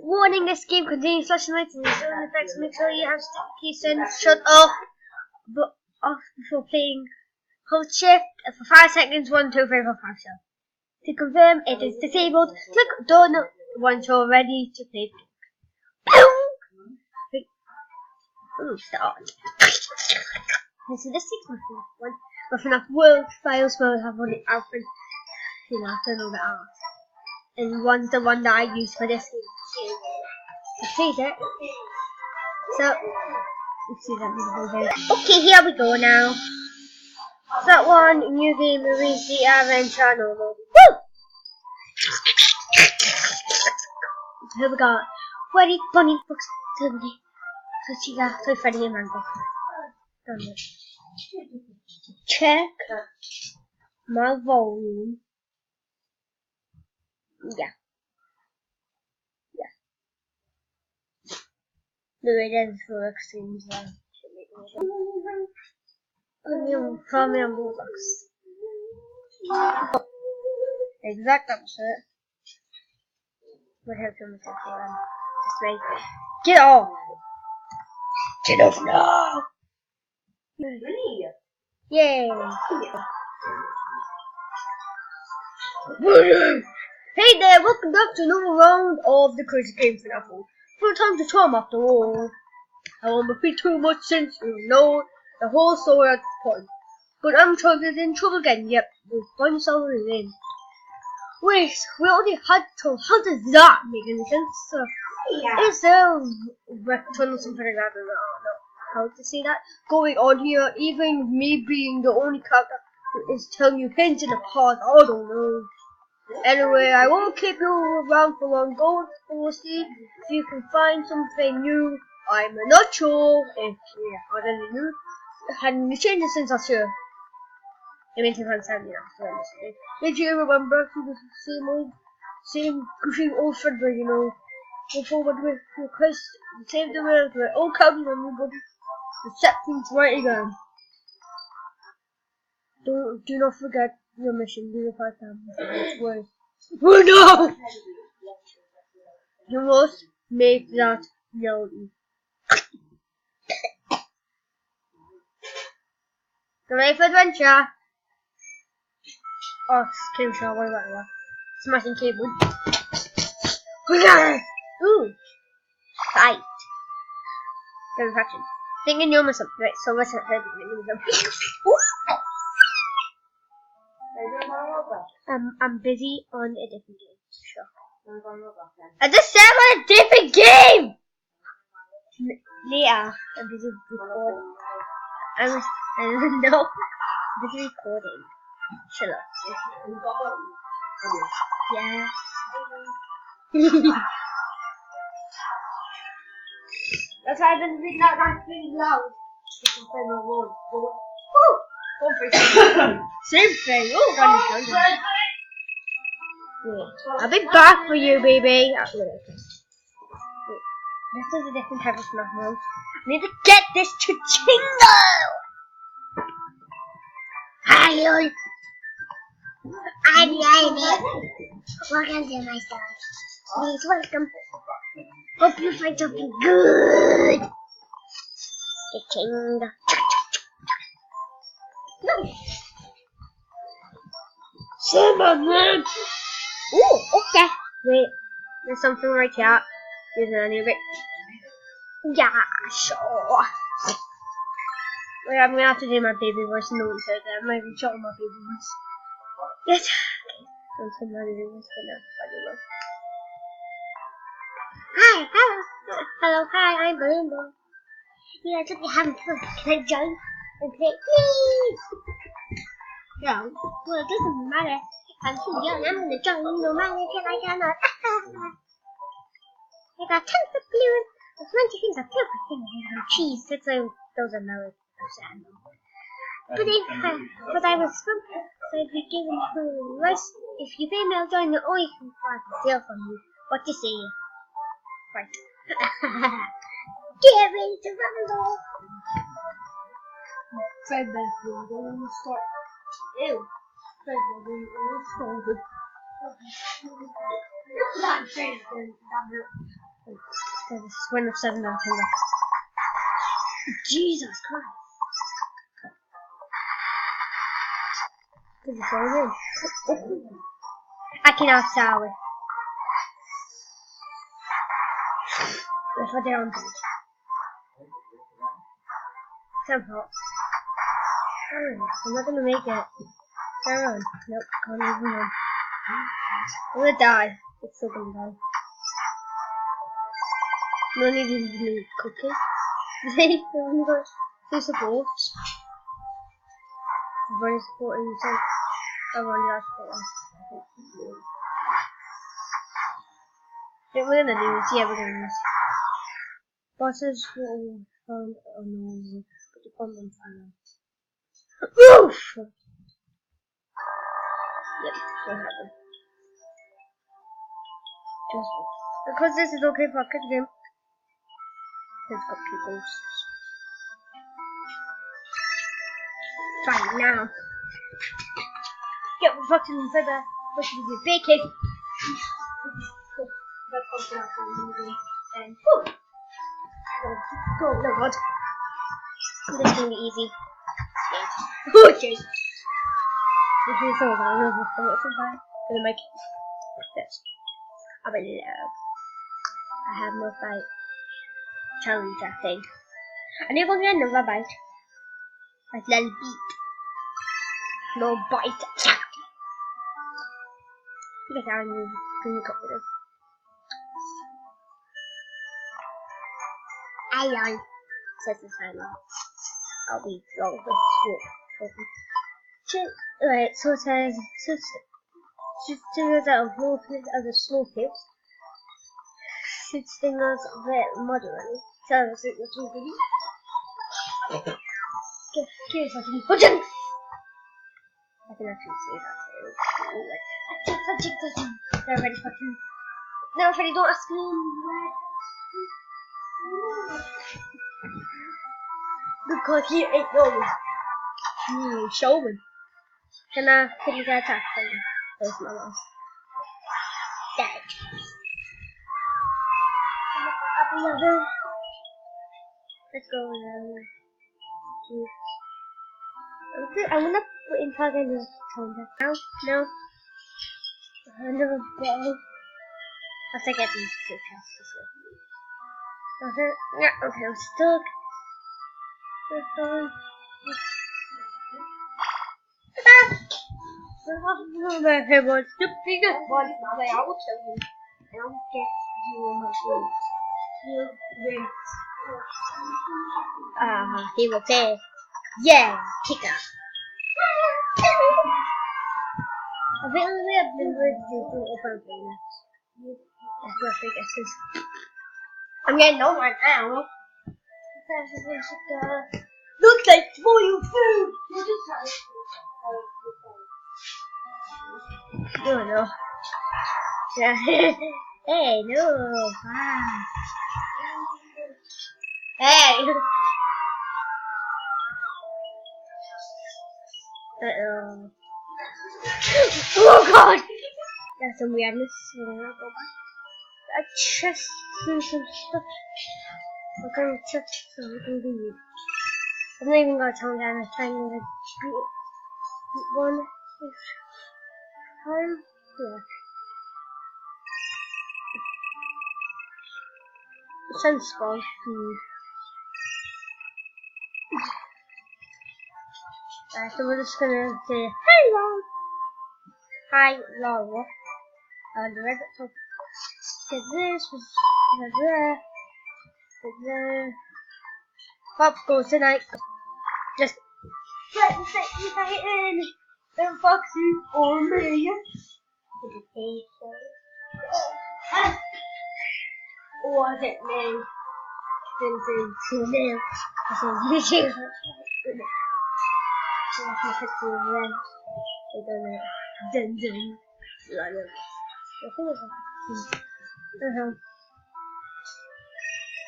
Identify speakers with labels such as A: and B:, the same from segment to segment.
A: Warning, this game contains flashing lights and sound effects. Make sure you have sticky sense shut off before playing. Hold shift for 5 seconds, 1, 2, 3, 4, 5, 7. To confirm it is disabled, click done once you're ready to play. Ooh, start. So this is my one. But for enough world files mode have on the outfit, you know, turn all the art. And one's the one that I use for this game. So please it. So let's see that visible there. Okay, here we go now. So that one, new game, release the adventure normal. Woo! Here we got Freddy, Bunny, Books, Toby, Tochiga, Toy Freddy and Mango. Check my volume. Yeah. The way that it works seems like from your Roblox. Exact opposite. Would have to myself around. Just wait. Get off! Get off now! Yay! Hey there, welcome back to another round of the Crazy Game Finale. For time to charm after all. I won't repeat too much since you know the whole story at this point. But I'm in trouble again, yep, with one solid in. Wait, we already had to. How does that make any sense? Is there a rectangle or something like that? I don't know how to say that going on here, even me being the only character who is telling you hints in the past, I don't know. Anyway, I won't keep you around for long. Go and see if you can find something new. I'm not sure if we had any changes since last year. I mean, 2007, yeah. Did you remember to the same goofy old friend, you know? Go forward with your quest, save the world, we're all counting on you, buddy. The set things right again. Do not forget your mission. Do the 5 times. Word. Oh no! You must make that known. The Life Adventure. Oh, cable shot, what about that? Smashing cable. Ooh! Fight! Double faction. Thinking you're missing. Right, so let's head them. I'm busy on a different game. Sure. I just said I'm on a different game! Later. I'm busy recording. I don't know. Busy recording. Shut up. Yes. That's why I've been reading out that pretty loud. Same thing. Oh, run. I'll be back for you, baby. This is a different type of snuff mode. I need to get this to Chingo! Hi, you. I'm Amy. Welcome to my story. Please welcome. Hope you find something good. The Chingo. No. Simon. Ooh, okay. Wait, there's something right here. There's any of it. Yeah, sure. Wait, I'm gonna have to do my baby voice. No one said that. I'm not even showing my baby voice. Yes. Don't say my baby voice for now. I don't know. Hello, hi, I'm Balloon Boy. Yeah, it's okay, having fun. Can I join and play? Please! Yeah, well, it doesn't matter. I'm too young, I'm gonna join no matter if I cannot. I got tons of balloons. There's plenty of things I feel like cheese. It's like those are no sad. But I was fun, so I'd be given to the rest. If you pay me, I'll join the only thing I can steal from you. What you say? Right. Get ready to rumble! Fred Benfield, don't start. Ew. Fred Benfield, don't start. Not Fred Benfield. This is win of 7 out of 10. Jesus Christ. This is so good. I cannot sour. That's what they're on page. Somehow. I'm not gonna make it. Turn on. Nope, can't even run. I'm gonna die. It's still gonna die. No need to need cooking. They only got 2 supports. I'm very supporting myself. I'm only got support. We're gonna lose. Yeah, we're gonna lose. Bosses will found on the but the problem final. Oof! Yep, so happened. Just because this is okay for a kid game. It's got 2 ghosts. Fine now. Get fucking feather, which is a big cake. That's also not movie. And whew! Go, no god. This is gonna be easy. Okay. This is so bad. I'm gonna make this. I have no fight challenge, I think. And you're gonna get another bite. Like little beat. No bite attack. Because I'm gonna go with it. Aye. Says the timer. I'll be long with school. Right, so it says stingers out of more other small tips. Shoot stingers very moderately. So that's it, that's all good. Give us a second. Button! I can actually see that. Touch. They're ready fucking. No, Freddy, don't ask me. Because he ain't no showman. Can you get attack for you? There's my loss. Dead. Let's go I'm gonna put in tag in the counter. No. Another ball. I'll take at these 2 chests. Okay, yeah, okay, I'm stuck. Okay, what's the biggest one? I will tell you. I don't get you on my phone. You win. He will say, yeah, kick out. I think I've been ready to do open things. That's what I think it is. I'm getting no one now. Looks like spoiled food. Oh no. Hey, no. Hey. Uh-oh. Oh god! That's some weirdness. We're gonna go back. A chest and some stuff. What kind of chest so we can do? I've not even got a tongue down. I'm trying to beat one time. Yeah. Sunspawn. So we're just gonna say hello. Hi, Laura. The red top. Get this. Get there. Get there. Pop goes tonight. Just let me set you right in. Don't fuck you or me. Was it me? Since it's new. I said, you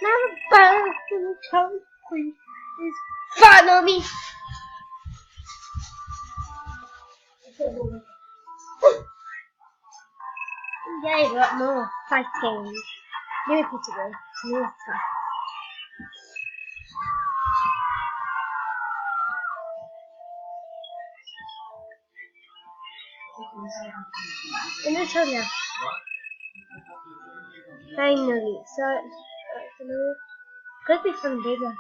A: now back to the country is follow me. Yeah, you got more fighting. Give me pizza though. Water. Let me tell you. Finally, so could be some bigger.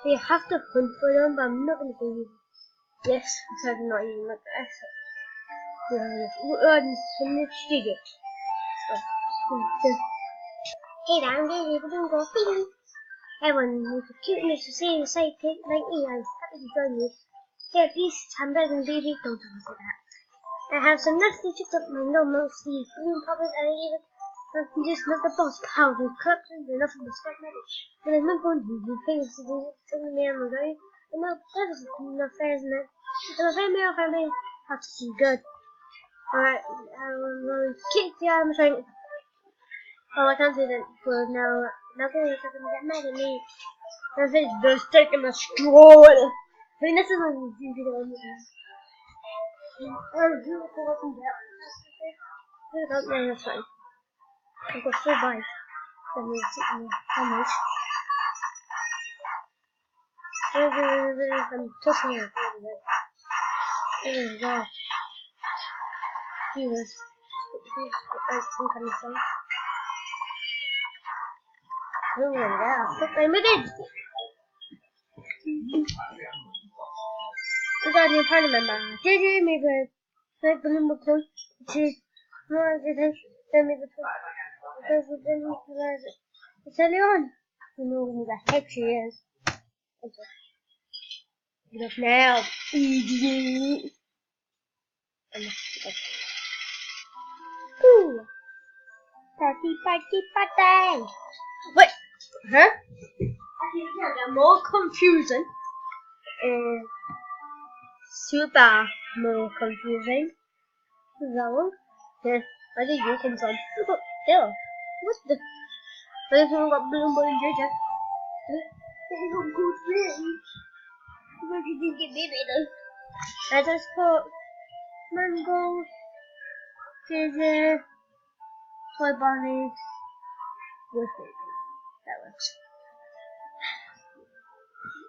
A: You have to hunt for them, but I'm not gonna do it. Yes, because I'm not even like that. Hey there, I'm Daisy, we're doing go feeding. Everyone, with a cute Mr. Seeing sidekick like me, I'm happy to join you. Here, please, hamburger and baby, don't tell me that. I have some nasty chips up my nose, mostly green poppers, and even just not the boss powder cups and enough of the scrap metal. But I'm not going to do things to do something me I'm going. And now, that is enough fair, isn't it? I'm a family of family. Have to see good. Alright, I'm going to kick the arm trying. Oh, I can't do that for now. Nothing is going to get mad at me. I think they're taking a straw. I mean, this is what you do to them. Oh, beautiful looking that. No, that's fine. I've got 4 bites. That means how much? I'm tossing it. There we go. Jesus. Some kind of song. Oh, yeah. Look, I'm with it. We got a new party member. JJ, maybe like balloon book one. She's more than maybe the because we didn't realize it. It's early on. You know who the heck she is. Okay. Get up now. Ooh. Party, party, party. Wait. Huh? I think they're more confusing. Super more confusing. That one? Yeah. Where did you come from? Look, there. What the? There's one got blue boy and JJ. There's one good friend. Where did you get baby though? I just put mango, JJ, toy bunny, with baby. That works.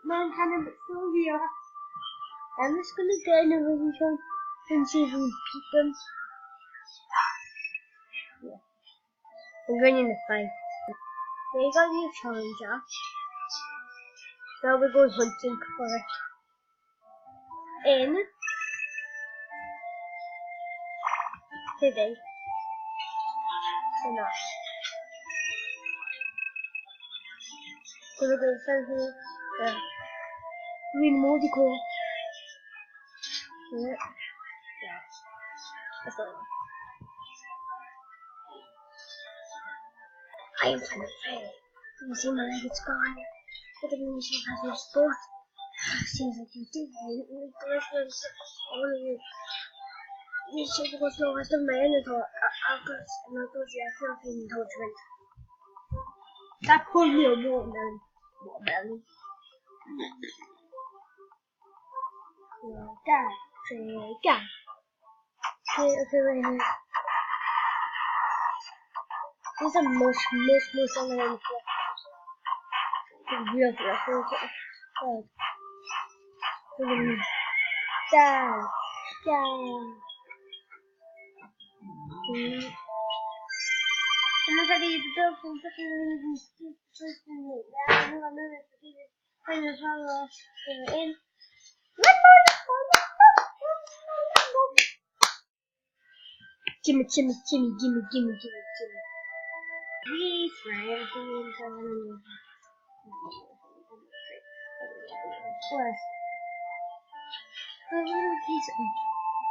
A: Mankind and Sylvia. I'm just gonna get in a revision and see if we can beat them. Yeah. I'm going in the fight. There you go, new challenger. Now we're going hunting for it. In today. Or not. Gonna go something. Green multicore. Yeah. Yeah. That's not enough. I am kind of afraid. You see my leg, it's gone. But the mission has no sport. Seems like you did. The rest of all of you. You should go to the rest of my energy. I'll go to the Philippine torturement. That called me a watermelon. Watermelon. Trigger. Trigger. Okay, right here. There's a mush on the end. It's real fluff. Down. Down. And look at these built from fucking in. Gimme. We friends. Plus, a little piece of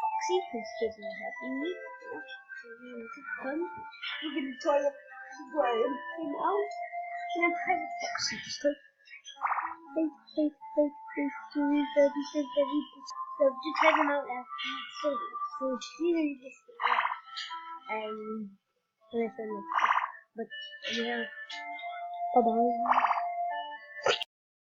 A: Foxy, because kids are happy. Fun. We're gonna try to Brian him out. And I'm kind of Foxy. So, so just have him out there. So it's really just listen. But yeah, bye bye.